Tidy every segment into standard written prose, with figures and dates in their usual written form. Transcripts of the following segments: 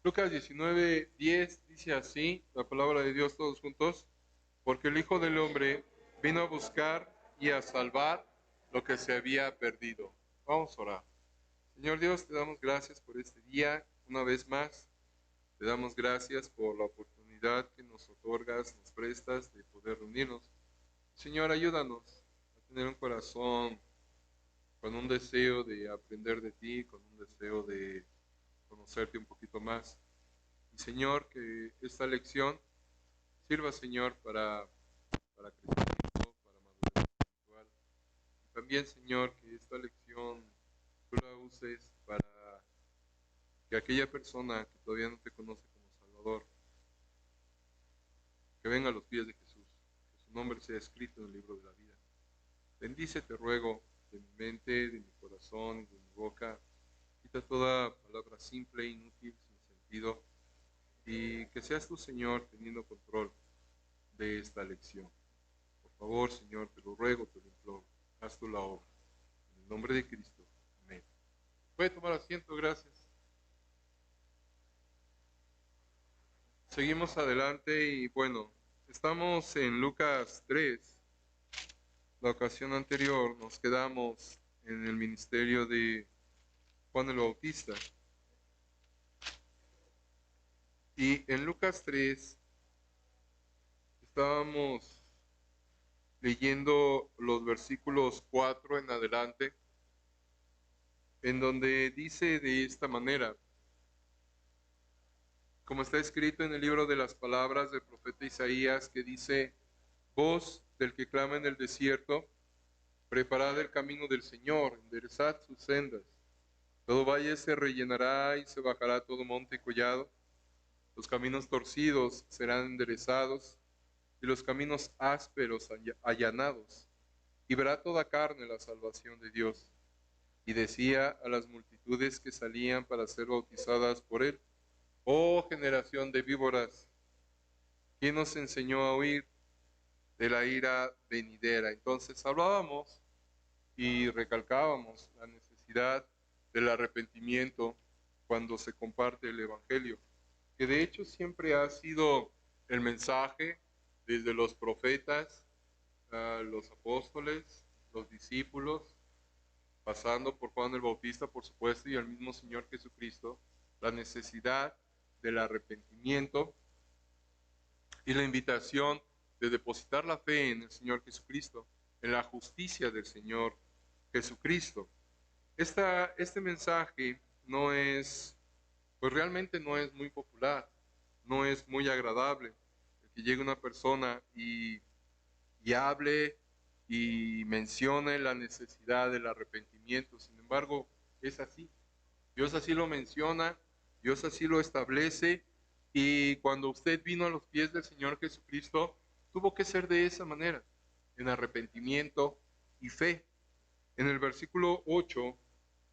Lucas 19:10 dice así, la palabra de Dios todos juntos, porque el Hijo del Hombre vino a buscar y a salvar lo que se había perdido. Vamos a orar. Señor Dios, te damos gracias por este día, una vez más. Te damos gracias por la oportunidad que nos otorgas, nos prestas de poder reunirnos. Señor, ayúdanos a tener un corazón con un deseo de aprender de ti, con un deseo de conocerte un poquito más. Y Señor, que esta lección sirva, Señor, para crecimiento, para madurez espiritual. Y también, Señor, que esta lección tú la uses para que aquella persona que todavía no te conoce como Salvador, que venga a los pies de Jesús, que su nombre sea escrito en el libro de la vida. Bendice, te ruego, de mi mente, de mi corazón, de mi boca. Quita toda palabra simple, inútil, sin sentido, y que seas tú, Señor, teniendo control de esta lección. Por favor, Señor, te lo ruego, te lo imploro. Haz tú la obra. En el nombre de Cristo. Amén. Puede tomar asiento, gracias. Seguimos adelante y bueno, estamos en Lucas 3. La ocasión anterior nos quedamos en el ministerio de Juan el Bautista. Y en Lucas 3 estábamos leyendo los versículos 4 en adelante, en donde dice de esta manera, como está escrito en el libro de las palabras del profeta Isaías, que dice, voz del que clama en el desierto, preparad el camino del Señor, enderezad sus sendas. Todo valle se rellenará y se bajará todo monte y collado. Los caminos torcidos serán enderezados y los caminos ásperos allanados. Y verá toda carne la salvación de Dios. Y decía a las multitudes que salían para ser bautizadas por él, oh generación de víboras, ¿quién nos enseñó a huir de la ira venidera? Entonces hablábamos y recalcábamos la necesidad del arrepentimiento cuando se comparte el Evangelio, que de hecho siempre ha sido el mensaje desde los profetas, los apóstoles, los discípulos, pasando por Juan el Bautista, por supuesto, y el mismo Señor Jesucristo, la necesidad del arrepentimiento y la invitación de depositar la fe en el Señor Jesucristo, en la justicia del Señor Jesucristo. Este mensaje no es, pues realmente no es muy popular, no es muy agradable. El que llegue una persona y hable y mencione la necesidad del arrepentimiento. Sin embargo, es así. Dios así lo menciona, Dios así lo establece, y cuando usted vino a los pies del Señor Jesucristo, tuvo que ser de esa manera, en arrepentimiento y fe. En el versículo 8,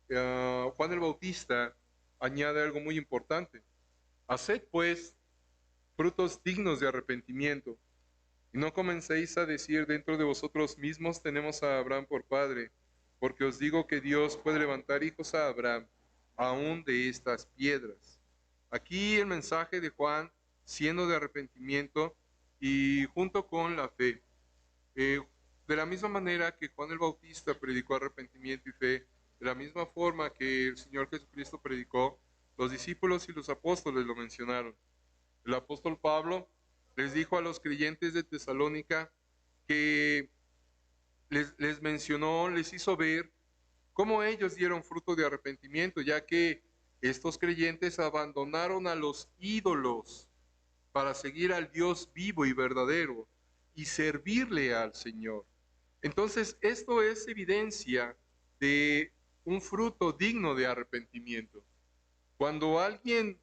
Juan el Bautista añade algo muy importante. Haced pues frutos dignos de arrepentimiento, y no comencéis a decir dentro de vosotros mismos, tenemos a Abraham por padre, porque os digo que Dios puede levantar hijos a Abraham aún de estas piedras. Aquí el mensaje de Juan, siendo de arrepentimiento y junto con la fe. De la misma manera que Juan el Bautista predicó arrepentimiento y fe, de la misma forma que el Señor Jesucristo predicó, los discípulos y los apóstoles lo mencionaron. El apóstol Pablo les dijo a los creyentes de Tesalónica que les mencionó, les hizo ver cómo ellos dieron fruto de arrepentimiento, ya que estos creyentes abandonaron a los ídolos para seguir al Dios vivo y verdadero y servirle al Señor. Entonces, esto es evidencia de un fruto digno de arrepentimiento. Cuando alguien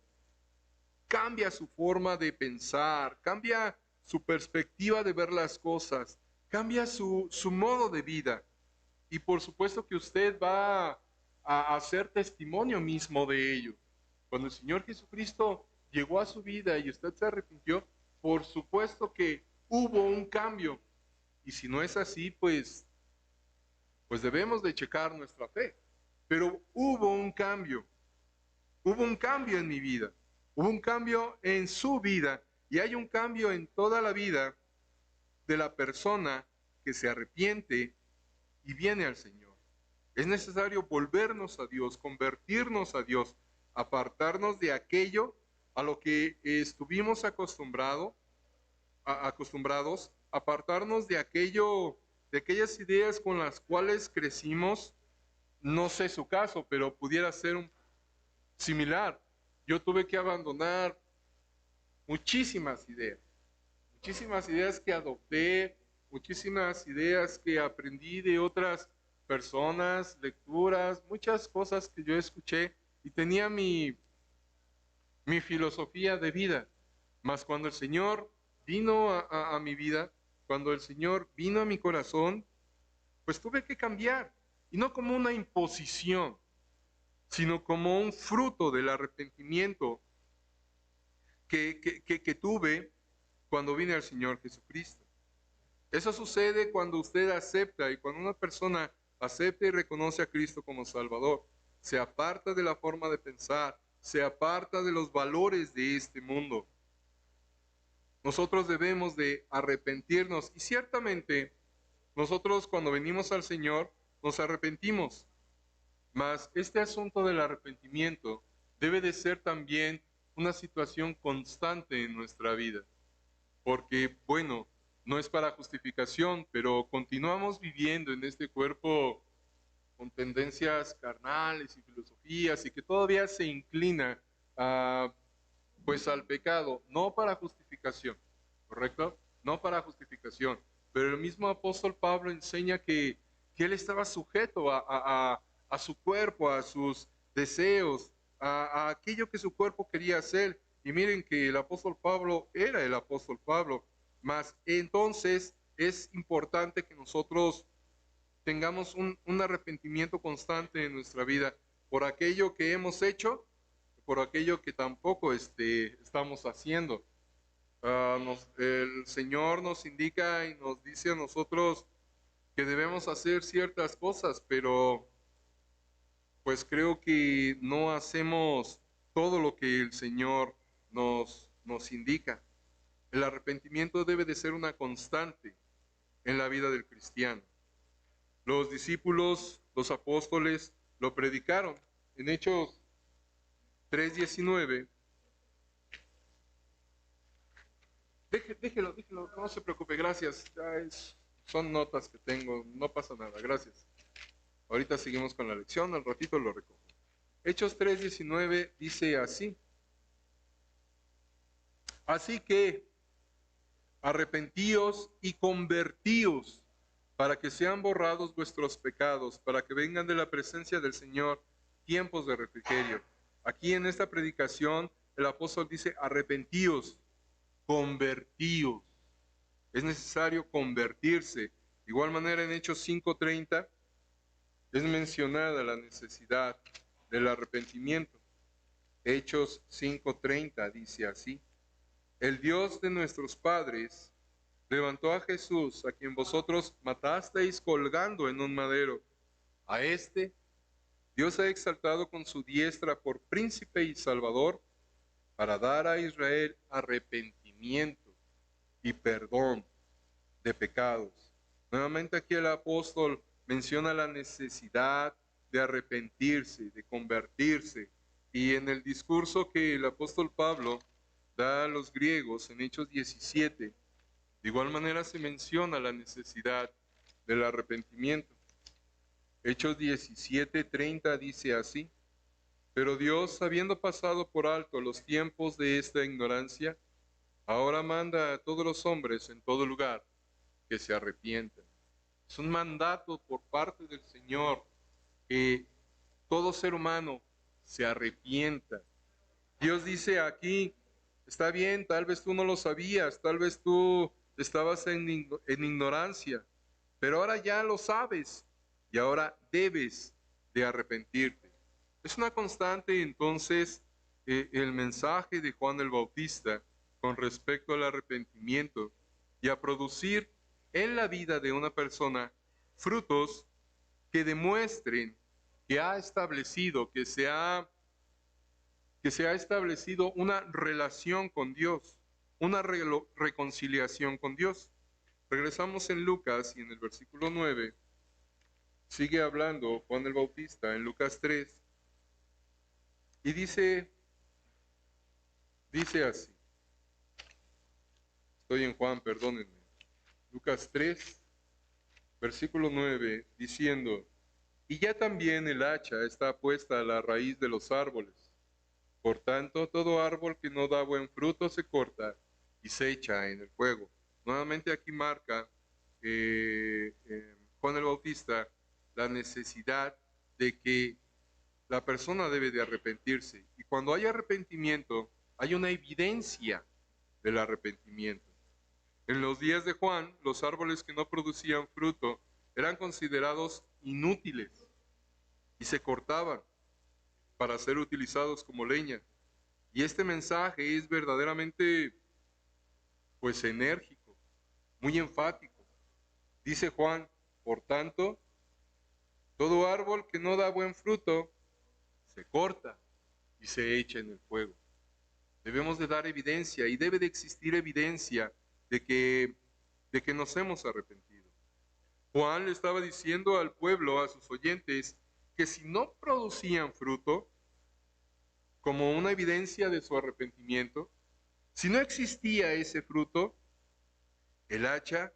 cambia su forma de pensar, cambia su perspectiva de ver las cosas, cambia su modo de vida. Y por supuesto que usted va a hacer testimonio mismo de ello. Cuando el Señor Jesucristo llegó a su vida y usted se arrepintió, por supuesto que hubo un cambio. Y si no es así, pues debemos de checar nuestra fe. Pero hubo un cambio en mi vida. Hubo un cambio en su vida y hay un cambio en toda la vida de la persona que se arrepiente y viene al Señor. Es necesario volvernos a Dios, convertirnos a Dios, apartarnos de aquello a lo que estuvimos acostumbrados, apartarnos de aquello, de aquellas ideas con las cuales crecimos. No sé su caso, pero pudiera ser similar. Yo tuve que abandonar muchísimas ideas que adopté, muchísimas ideas que aprendí de otras personas, lecturas, muchas cosas que yo escuché y tenía mi filosofía de vida. Mas cuando el Señor vino a mi vida, cuando el Señor vino a mi corazón, pues tuve que cambiar. Y no como una imposición, sino como un fruto del arrepentimiento que tuve cuando vine al Señor Jesucristo. Eso sucede cuando usted acepta y cuando una persona acepta y reconoce a Cristo como Salvador, se aparta de la forma de pensar, se aparta de los valores de este mundo. Nosotros debemos de arrepentirnos y ciertamente nosotros cuando venimos al Señor nos arrepentimos, mas este asunto del arrepentimiento debe de ser también una situación constante en nuestra vida, porque bueno, no es para justificación, pero continuamos viviendo en este cuerpo con tendencias carnales y filosofías y que todavía se inclina a, pues al pecado, no para justificación, ¿correcto? No para justificación. Pero el mismo apóstol Pablo enseña que él estaba sujeto a su cuerpo, a sus deseos, a aquello que su cuerpo quería hacer. Y miren que el apóstol Pablo era el apóstol Pablo. Mas entonces es importante que nosotros tengamos un arrepentimiento constante en nuestra vida por aquello que hemos hecho, por aquello que tampoco estamos haciendo. El Señor nos indica y nos dice a nosotros que debemos hacer ciertas cosas, pero pues creo que no hacemos todo lo que el Señor nos indica. El arrepentimiento debe de ser una constante en la vida del cristiano. Los discípulos, los apóstoles, lo predicaron. En Hechos 3:19. Déjelo, no se preocupe, gracias. Son notas que tengo, no pasa nada, gracias. Ahorita seguimos con la lección, al ratito lo recojo. Hechos 3:19 dice así. Así que arrepentíos y convertíos para que sean borrados vuestros pecados, para que vengan de la presencia del Señor tiempos de refrigerio. Aquí en esta predicación el apóstol dice arrepentíos, convertíos. Es necesario convertirse. De igual manera en Hechos 5:30 es mencionada la necesidad del arrepentimiento. Hechos 5:30 dice así: el Dios de nuestros padres levantó a Jesús, a quien vosotros matasteis colgando en un madero. A este Dios ha exaltado con su diestra por príncipe y salvador para dar a Israel arrepentimiento y perdón de pecados. Nuevamente aquí el apóstol menciona la necesidad de arrepentirse, de convertirse. Y en el discurso que el apóstol Pablo da a los griegos en Hechos 17, de igual manera se menciona la necesidad del arrepentimiento. Hechos 17:30 dice así: pero Dios, habiendo pasado por alto los tiempos de esta ignorancia, ahora manda a todos los hombres en todo lugar que se arrepientan. Es un mandato por parte del Señor que todo ser humano se arrepienta. Dios dice aquí, está bien, tal vez tú no lo sabías, tal vez tú estabas en ignorancia, pero ahora ya lo sabes y ahora debes de arrepentirte. Es una constante entonces el mensaje de Juan el Bautista con respecto al arrepentimiento y a producir en la vida de una persona frutos que demuestren que ha establecido, que se ha que se ha establecido una relación con Dios, una reconciliación con Dios. Regresamos en Lucas y en el versículo 9 sigue hablando Juan el Bautista en Lucas 3 y dice así, estoy en Juan, perdónenme, Lucas 3, versículo 9, diciendo, y ya también el hacha está puesta a la raíz de los árboles. Por tanto, todo árbol que no da buen fruto se corta y se echa en el fuego. Nuevamente aquí marca Juan el Bautista la necesidad de que la persona debe de arrepentirse. Y cuando hay arrepentimiento, hay una evidencia del arrepentimiento. En los días de Juan, los árboles que no producían fruto eran considerados inútiles y se cortaban para ser utilizados como leña. Y este mensaje es verdaderamente, pues, enérgico, muy enfático. Dice Juan, por tanto, todo árbol que no da buen fruto se corta y se echa en el fuego. Debemos de dar evidencia y debe de existir evidencia de que nos hemos arrepentido. Juan le estaba diciendo al pueblo, a sus oyentes, que si no producían fruto, como una evidencia de su arrepentimiento, si no existía ese fruto, el hacha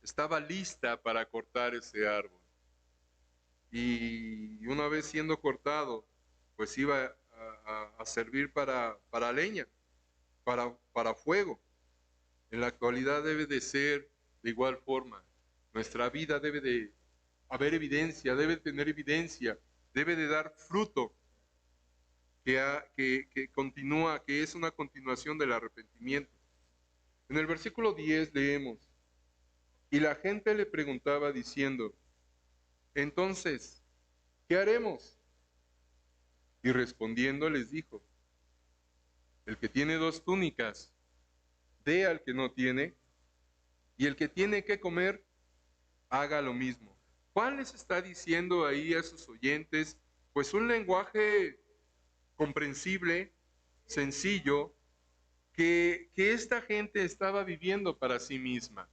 estaba lista para cortar ese árbol. Y una vez siendo cortado, pues iba a servir para leña, para fuego. En la actualidad debe de ser de igual forma. Nuestra vida debe de haber evidencia, debe tener evidencia, debe de dar fruto que continúa, que es una continuación del arrepentimiento. En el versículo 10 leemos, y la gente le preguntaba diciendo, entonces, ¿qué haremos? Y respondiendo les dijo, el que tiene 2 túnicas, dé al que no tiene, y el que tiene que comer, haga lo mismo. Juan les está diciendo ahí a sus oyentes, pues un lenguaje comprensible, sencillo, que esta gente estaba viviendo para sí misma.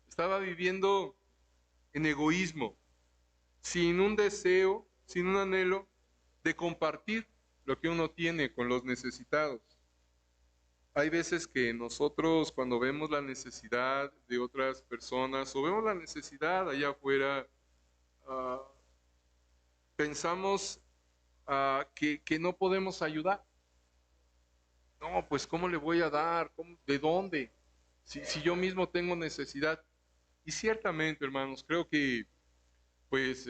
Estaba viviendo en egoísmo, sin un deseo, sin un anhelo de compartir lo que uno tiene con los necesitados. Hay veces que nosotros cuando vemos la necesidad de otras personas o vemos la necesidad allá afuera, uh, pensamos que no podemos ayudar. No, pues ¿cómo le voy a dar? ¿De dónde? Si yo mismo tengo necesidad. Y ciertamente, hermanos, creo que pues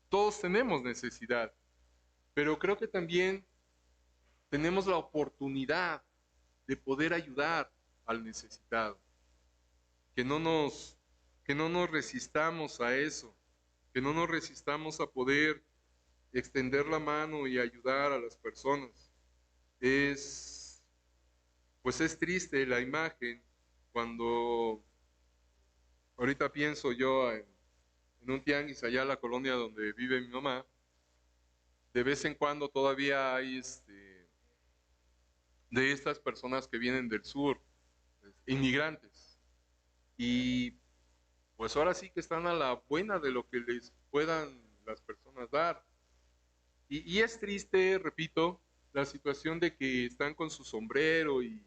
todos tenemos necesidad, pero creo que también tenemos la oportunidad de poder ayudar al necesitado. Que que no nos resistamos a eso, que no nos resistamos a poder extender la mano y ayudar a las personas. Pues es triste la imagen cuando ahorita pienso yo en un tianguis allá en la colonia donde vive mi mamá. De vez en cuando todavía hay de estas personas que vienen del sur, inmigrantes. Y pues ahora sí que están a la buena de lo que les puedan las personas dar. Y es triste, repito, la situación de que están con su sombrero y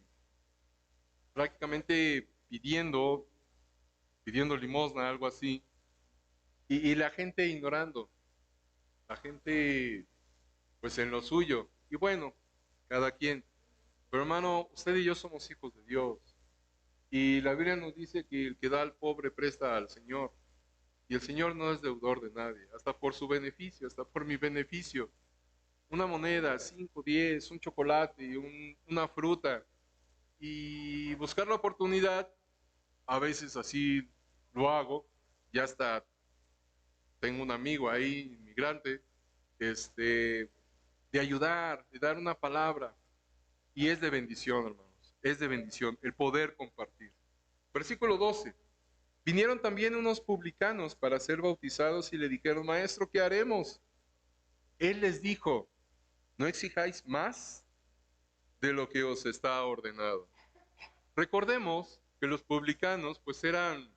prácticamente pidiendo limosna, algo así, y la gente ignorando, la gente pues en lo suyo. Y bueno, cada quien. Pero hermano, usted y yo somos hijos de Dios. Y la Biblia nos dice que el que da al pobre presta al Señor. Y el Señor no es deudor de nadie, hasta por su beneficio, hasta por mi beneficio. Una moneda, 5, 10, un chocolate, una fruta. Y buscar la oportunidad, a veces así lo hago. Ya hasta tengo un amigo ahí, inmigrante, de ayudar, de dar una palabra. Y es de bendición, hermanos, es de bendición el poder compartir. Versículo 12. Vinieron también unos publicanos para ser bautizados y le dijeron, maestro, ¿qué haremos? Él les dijo, no exijáis más de lo que os está ordenado. Recordemos que los publicanos pues eran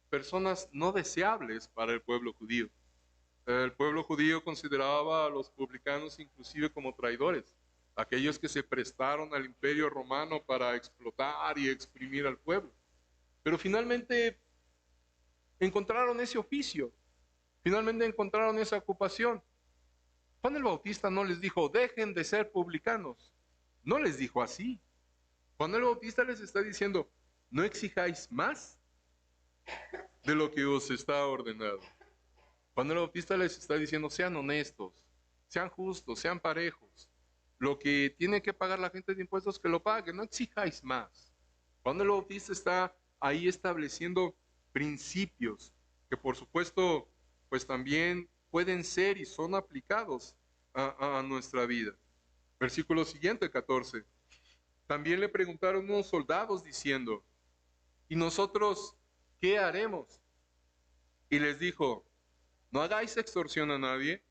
personas no deseables para el pueblo judío. El pueblo judío consideraba a los publicanos inclusive como traidores, aquellos que se prestaron al imperio romano para explotar y exprimir al pueblo. Pero finalmente encontraron ese oficio, finalmente encontraron esa ocupación. Juan el Bautista no les dijo, dejen de ser publicanos. No les dijo así. Juan el Bautista les está diciendo, no exijáis más de lo que os está ordenado. Juan el Bautista les está diciendo, sean honestos, sean justos, sean parejos. Lo que tiene que pagar la gente de impuestos, que lo pague, no exijáis más. Juan el Bautista está ahí estableciendo principios que por supuesto pues también pueden ser y son aplicados a nuestra vida. Versículo siguiente, 14. También le preguntaron unos soldados diciendo, ¿y nosotros qué haremos? Y les dijo, no hagáis extorsión a nadie,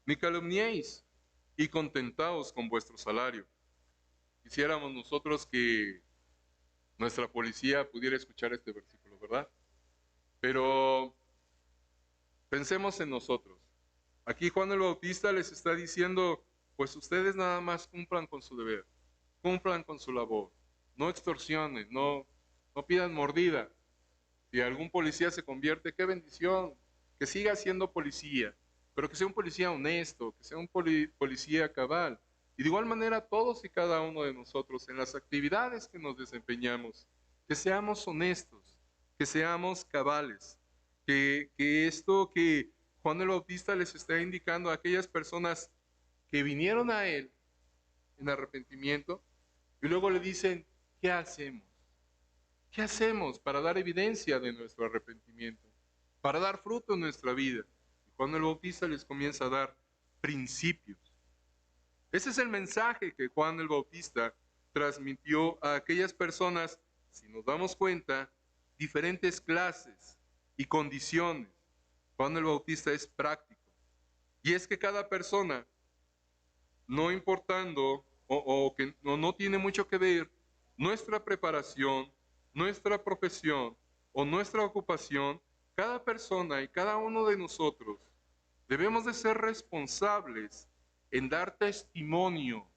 ni calumniéis, y contentaos con vuestro salario. Quisiéramos nosotros que nuestra policía pudiera escuchar este versículo, ¿verdad? Pero pensemos en nosotros. Aquí Juan el Bautista les está diciendo, pues ustedes nada más cumplan con su deber, cumplan con su labor, no extorsionen, no pidan mordida. Si algún policía se convierte, qué bendición, que siga siendo policía, pero que sea un policía honesto, que sea un policía cabal. Y de igual manera todos y cada uno de nosotros en las actividades que nos desempeñamos, que seamos honestos, que seamos cabales, que esto que Juan el Bautista les está indicando a aquellas personas que vinieron a él en arrepentimiento y luego le dicen, ¿qué hacemos? ¿Qué hacemos para dar evidencia de nuestro arrepentimiento? Para dar fruto en nuestra vida. Y Juan el Bautista les comienza a dar principios. Ese es el mensaje que Juan el Bautista transmitió a aquellas personas, si nos damos cuenta, diferentes clases y condiciones. Juan el Bautista es práctico. Y es que cada persona, no importando o que no tiene mucho que ver nuestra preparación, nuestra profesión o nuestra ocupación, cada persona y cada uno de nosotros debemos de ser responsables en dar testimonio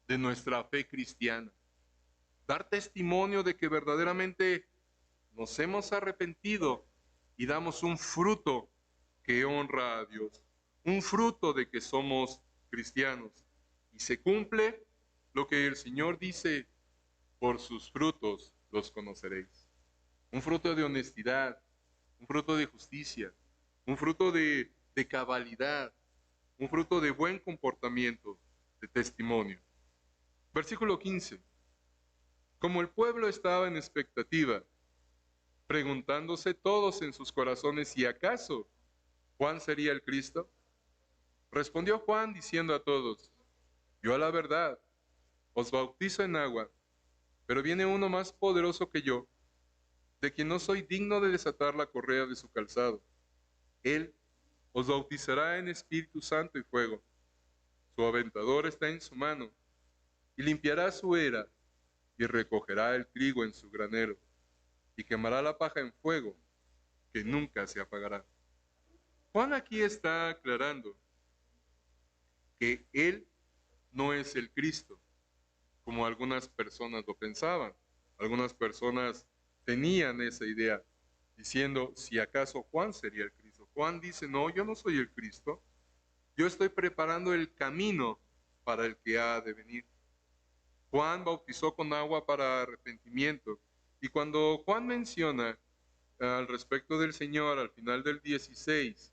de nuestra fe cristiana. Dar testimonio de que verdaderamente nos hemos arrepentido y damos un fruto que honra a Dios. Un fruto de que somos cristianos. Y se cumple lo que el Señor dice, por sus frutos los conoceréis. Un fruto de honestidad, un fruto de justicia, un fruto de cabalidad, un fruto de buen comportamiento, de testimonio. Versículo 15. Como el pueblo estaba en expectativa, preguntándose todos en sus corazones si acaso Juan sería el Cristo, respondió Juan diciendo a todos, yo a la verdad os bautizo en agua, pero viene uno más poderoso que yo, de quien no soy digno de desatar la correa de su calzado. Él os bautizará en Espíritu Santo y fuego. Su aventador está en su mano, y limpiará su era, y recogerá el trigo en su granero, y quemará la paja en fuego, que nunca se apagará. Juan aquí está aclarando que él no es el Cristo, como algunas personas lo pensaban. Algunas personas tenían esa idea, diciendo, si acaso Juan sería el Cristo. Juan dice, no, yo no soy el Cristo, yo estoy preparando el camino para el que ha de venir. Juan bautizó con agua para arrepentimiento, y cuando Juan menciona al respecto del Señor al final del 16,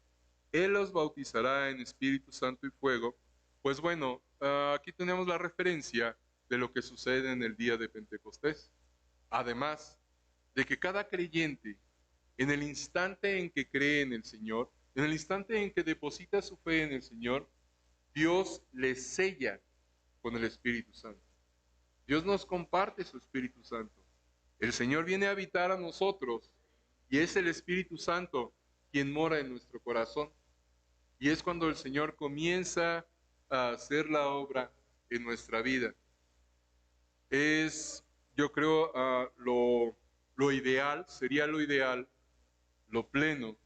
Él los bautizará en Espíritu Santo y fuego, pues bueno, aquí tenemos la referencia de lo que sucede en el día de Pentecostés. Además de que cada creyente, en el instante en que cree en el Señor, en el instante en que deposita su fe en el Señor, Dios le sella con el Espíritu Santo. Dios nos comparte su Espíritu Santo. El Señor viene a habitar a nosotros y es el Espíritu Santo quien mora en nuestro corazón. Y es cuando el Señor comienza a hacer la obra en nuestra vida. Es, yo creo, lo ideal, sería lo ideal, lo pleno,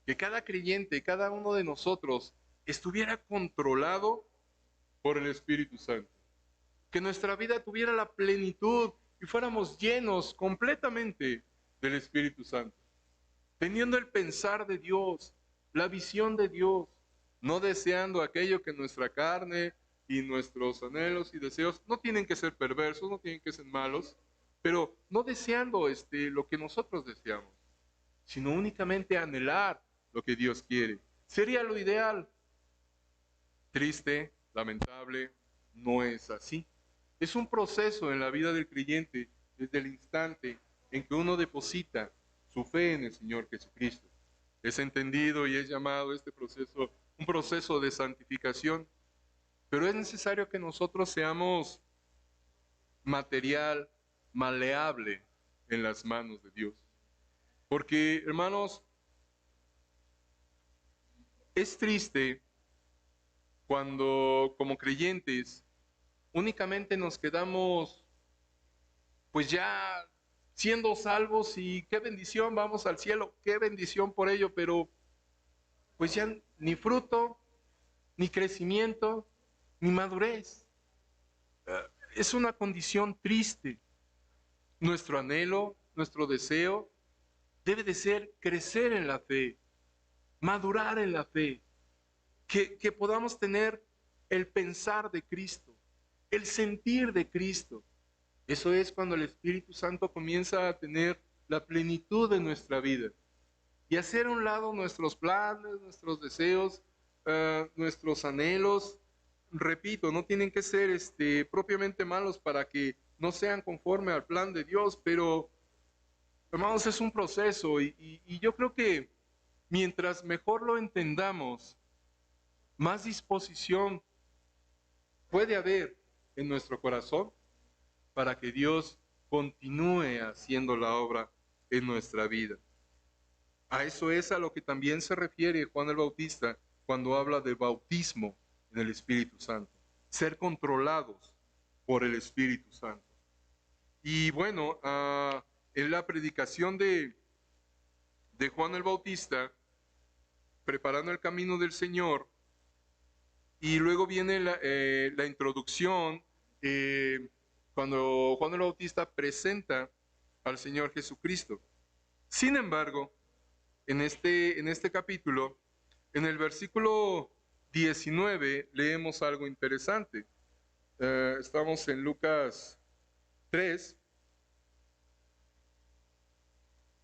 que cada creyente, cada uno de nosotros estuviera controlado por el Espíritu Santo. Que nuestra vida tuviera la plenitud y fuéramos llenos completamente del Espíritu Santo, teniendo el pensar de Dios, la visión de Dios, no deseando aquello que nuestra carne y nuestros anhelos y deseos no tienen que ser perversos, no tienen que ser malos, pero no deseando lo que nosotros deseamos, sino únicamente anhelar lo que Dios quiere. Sería lo ideal. Triste, lamentable, no es así. Es un proceso en la vida del creyente desde el instante en que uno deposita su fe en el Señor Jesucristo. Es entendido y es llamado este proceso un proceso de santificación, pero es necesario que nosotros seamos material maleable en las manos de Dios. Porque, hermanos, es triste cuando como creyentes únicamente nos quedamos pues ya siendo salvos y qué bendición, vamos al cielo, qué bendición por ello, pero pues ya ni fruto, ni crecimiento, ni madurez. Es una condición triste. Nuestro anhelo, nuestro deseo debe de ser crecer en la fe, madurar en la fe, que podamos tener el pensar de Cristo, el sentir de Cristo. Eso es cuando el Espíritu Santo comienza a tener la plenitud de nuestra vida y hacer a un lado nuestros planes, nuestros deseos, nuestros anhelos. Repito, no tienen que ser propiamente malos para que no sean conforme al plan de Dios, pero hermanos, es un proceso y yo creo que mientras mejor lo entendamos, más disposición puede haber en nuestro corazón para que Dios continúe haciendo la obra en nuestra vida. A eso es a lo que también se refiere Juan el Bautista cuando habla de bautismo en el Espíritu Santo. Ser controlados por el Espíritu Santo. Y bueno, en la predicación de Juan el Bautista, preparando el camino del Señor, y luego viene la introducción, cuando Juan el Bautista presenta al Señor Jesucristo. Sin embargo, en este capítulo, en el versículo 19, leemos algo interesante. Estamos en Lucas 3,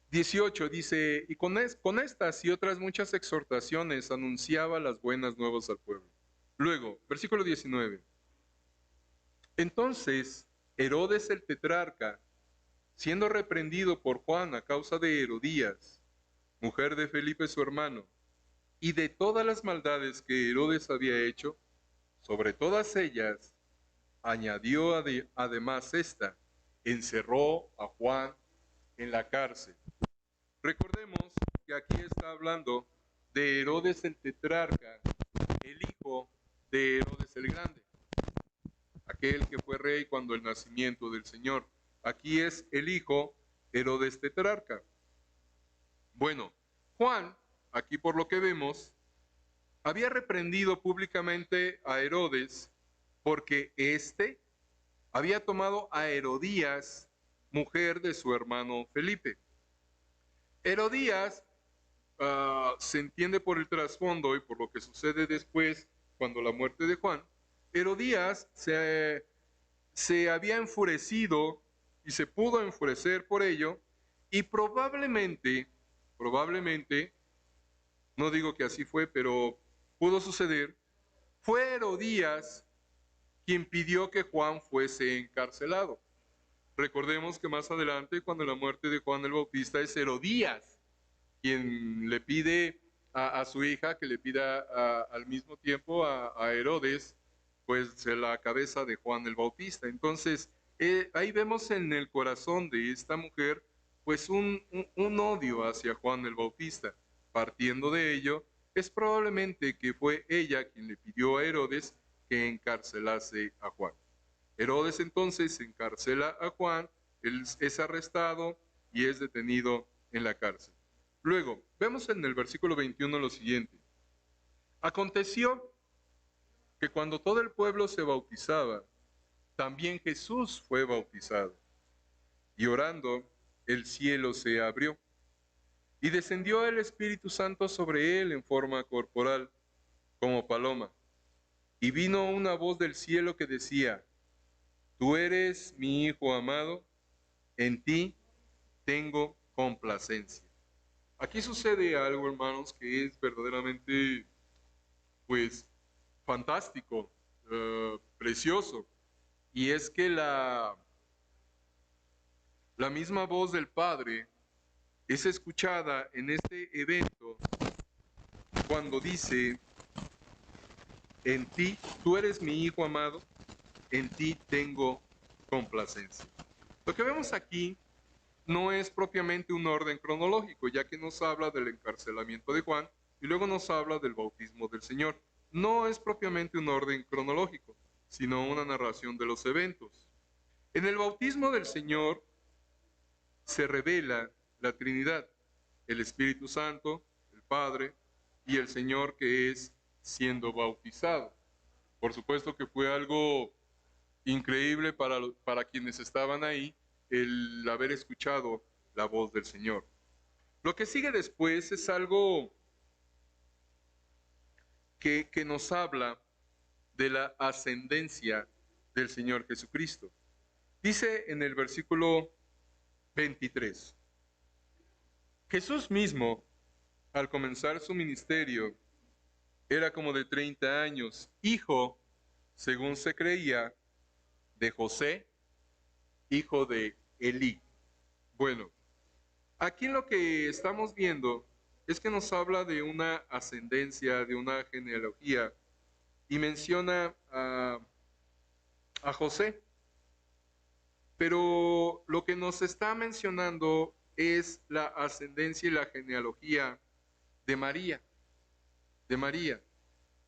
18, dice, y con estas y otras muchas exhortaciones anunciaba las buenas nuevas al pueblo. Luego, versículo 19. Entonces, Herodes el tetrarca, siendo reprendido por Juan a causa de Herodías, mujer de Felipe su hermano, y de todas las maldades que Herodes había hecho, sobre todas ellas añadió además esta, encerró a Juan en la cárcel. Recordemos que aquí está hablando de Herodes el tetrarca, el hijo de Herodes el Grande, aquel que fue rey cuando el nacimiento del Señor. Aquí es el hijo Herodes tetrarca. Bueno, Juan, aquí por lo que vemos, había reprendido públicamente a Herodes porque éste había tomado a Herodías, mujer de su hermano Felipe. Herodías se entiende por el trasfondo y por lo que sucede después, cuando la muerte de Juan. Herodías se había enfurecido y se pudo enfurecer por ello, y probablemente, no digo que así fue, pero pudo suceder, fue Herodías quien pidió que Juan fuese encarcelado. Recordemos que más adelante, cuando la muerte de Juan el Bautista, es Herodías quien le pide a su hija que le pida al mismo tiempo a Herodes, pues la cabeza de Juan el Bautista. Entonces, ahí vemos en el corazón de esta mujer, pues un odio hacia Juan el Bautista. Partiendo de ello, es probablemente que fue ella quien le pidió a Herodes que encarcelase a Juan. Herodes entonces encarcela a Juan, él es arrestado y es detenido en la cárcel. Luego, vemos en el versículo 21 lo siguiente. Aconteció que cuando todo el pueblo se bautizaba, también Jesús fue bautizado. Y orando, el cielo se abrió. Y descendió el Espíritu Santo sobre él en forma corporal, como paloma. Y vino una voz del cielo que decía, Tú eres mi Hijo amado, en ti tengo complacencia. Aquí sucede algo, hermanos, que es verdaderamente, pues, fantástico, precioso. Y es que la misma voz del Padre es escuchada en este evento cuando dice, en ti, tú eres mi Hijo amado, en ti tengo complacencia. Lo que vemos aquí no es propiamente un orden cronológico, ya que nos habla del encarcelamiento de Juan y luego nos habla del bautismo del Señor. No es propiamente un orden cronológico, sino una narración de los eventos. En el bautismo del Señor se revela la Trinidad, el Espíritu Santo, el Padre y el Señor que es siendo bautizado. Por supuesto que fue algo increíble para quienes estaban ahí el haber escuchado la voz del Señor. Lo que sigue después es algo que nos habla de la ascendencia del Señor Jesucristo. Dice en el versículo 23, Jesús mismo, al comenzar su ministerio, era como de 30 años, hijo, según se creía, de José, hijo de Elí. Bueno, aquí lo que estamos viendo es que nos habla de una ascendencia, de una genealogía, y menciona a José. Pero lo que nos está mencionando es la ascendencia y la genealogía de María,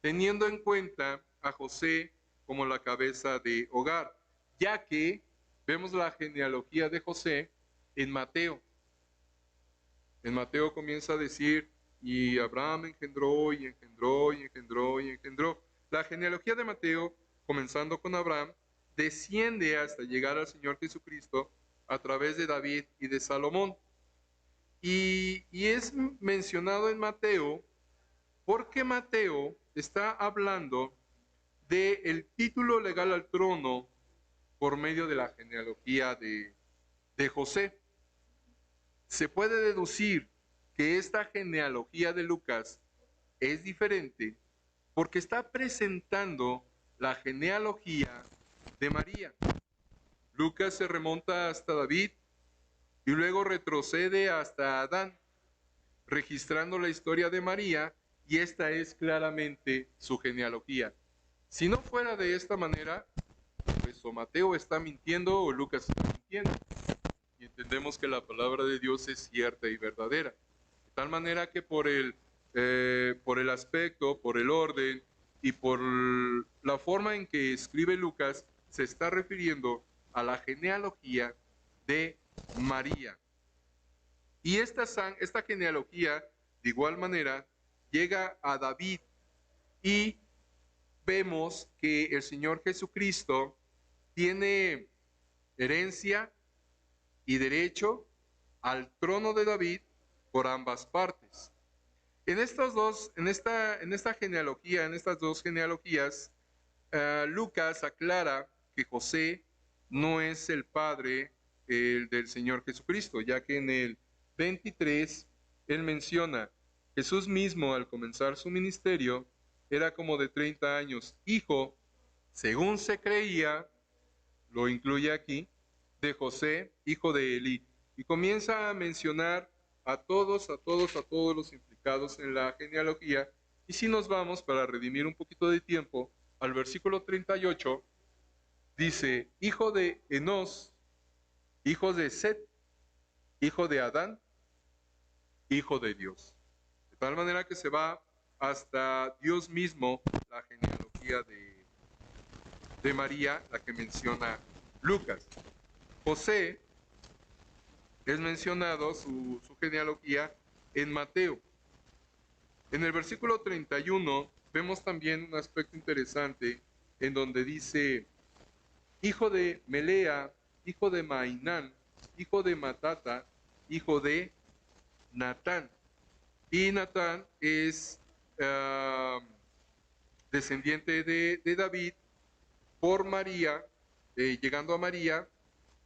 teniendo en cuenta a José como la cabeza de hogar, ya que vemos la genealogía de José en Mateo. En Mateo comienza a decir, y Abraham engendró, y engendró, y engendró, y engendró. La genealogía de Mateo, comenzando con Abraham, desciende hasta llegar al Señor Jesucristo a través de David y de Salomón. Y es mencionado en Mateo porque Mateo está hablando del título legal al trono por medio de la genealogía de José. Se puede deducir que esta genealogía de Lucas es diferente porque está presentando la genealogía de María. Lucas se remonta hasta David y luego retrocede hasta Adán, registrando la historia de María, y esta es claramente su genealogía. Si no fuera de esta manera, pues o Mateo está mintiendo o Lucas está mintiendo. Y entendemos que la palabra de Dios es cierta y verdadera. De tal manera que por el aspecto, por el orden y por la forma en que escribe Lucas, se está refiriendo a la genealogía de María. Y esta genealogía, de igual manera, llega a David y vemos que el Señor Jesucristo tiene herencia y derecho al trono de David por ambas partes. En estas dos genealogías, Lucas aclara que José no es el padre del Señor Jesucristo, ya que en el 23 él menciona, Jesús mismo al comenzar su ministerio era como de 30 años, hijo, según se creía, lo incluye aquí, de José, hijo de Elí. Y comienza a mencionar a todos los implicados en la genealogía. Y si nos vamos, para redimir un poquito de tiempo, al versículo 38, dice, hijo de Enos, hijo de Set, hijo de Adán, hijo de Dios. De tal manera que se va hasta Dios mismo la genealogía de María, la que menciona Lucas. José es mencionado, su genealogía, en Mateo. En el versículo 31 vemos también un aspecto interesante en donde dice, hijo de Melea, hijo de Mainán, hijo de Matata, hijo de Natán. Y Natán es descendiente de David por María, llegando a María,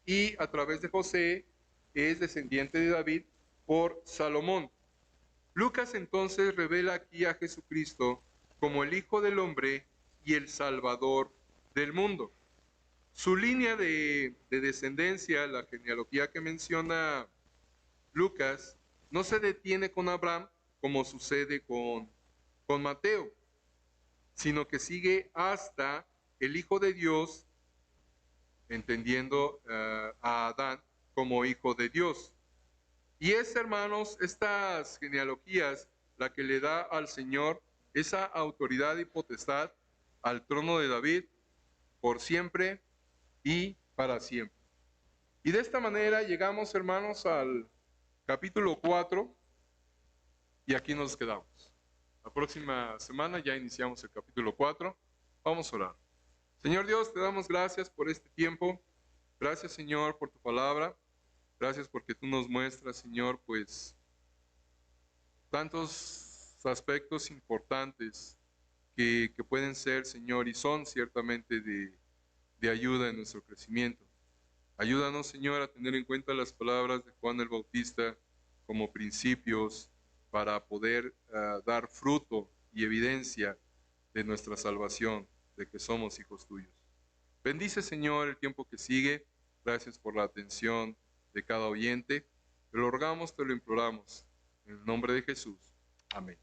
y a través de José es descendiente de David por Salomón. Lucas entonces revela aquí a Jesucristo como el Hijo del Hombre y el Salvador del mundo. Su línea de descendencia, la genealogía que menciona Lucas, no se detiene con Abraham como sucede con Mateo, sino que sigue hasta el Hijo de Dios, entendiendo a Adán como hijo de Dios. Y es, hermanos, estas genealogías la que le da al Señor esa autoridad y potestad al trono de David por siempre y para siempre. Y de esta manera llegamos, hermanos, al capítulo 4 y aquí nos quedamos. La próxima semana ya iniciamos el capítulo 4. Vamos a orar. Señor Dios, te damos gracias por este tiempo. Gracias, Señor, por tu palabra. Gracias porque tú nos muestras, Señor, pues tantos aspectos importantes que pueden ser, Señor, y son ciertamente de ayuda en nuestro crecimiento. Ayúdanos, Señor, a tener en cuenta las palabras de Juan el Bautista como principios para poder dar fruto y evidencia de nuestra salvación, de que somos hijos tuyos. Bendice, Señor, el tiempo que sigue. Gracias por la atención de cada oyente. Te lo rogamos, te lo imploramos. En el nombre de Jesús. Amén.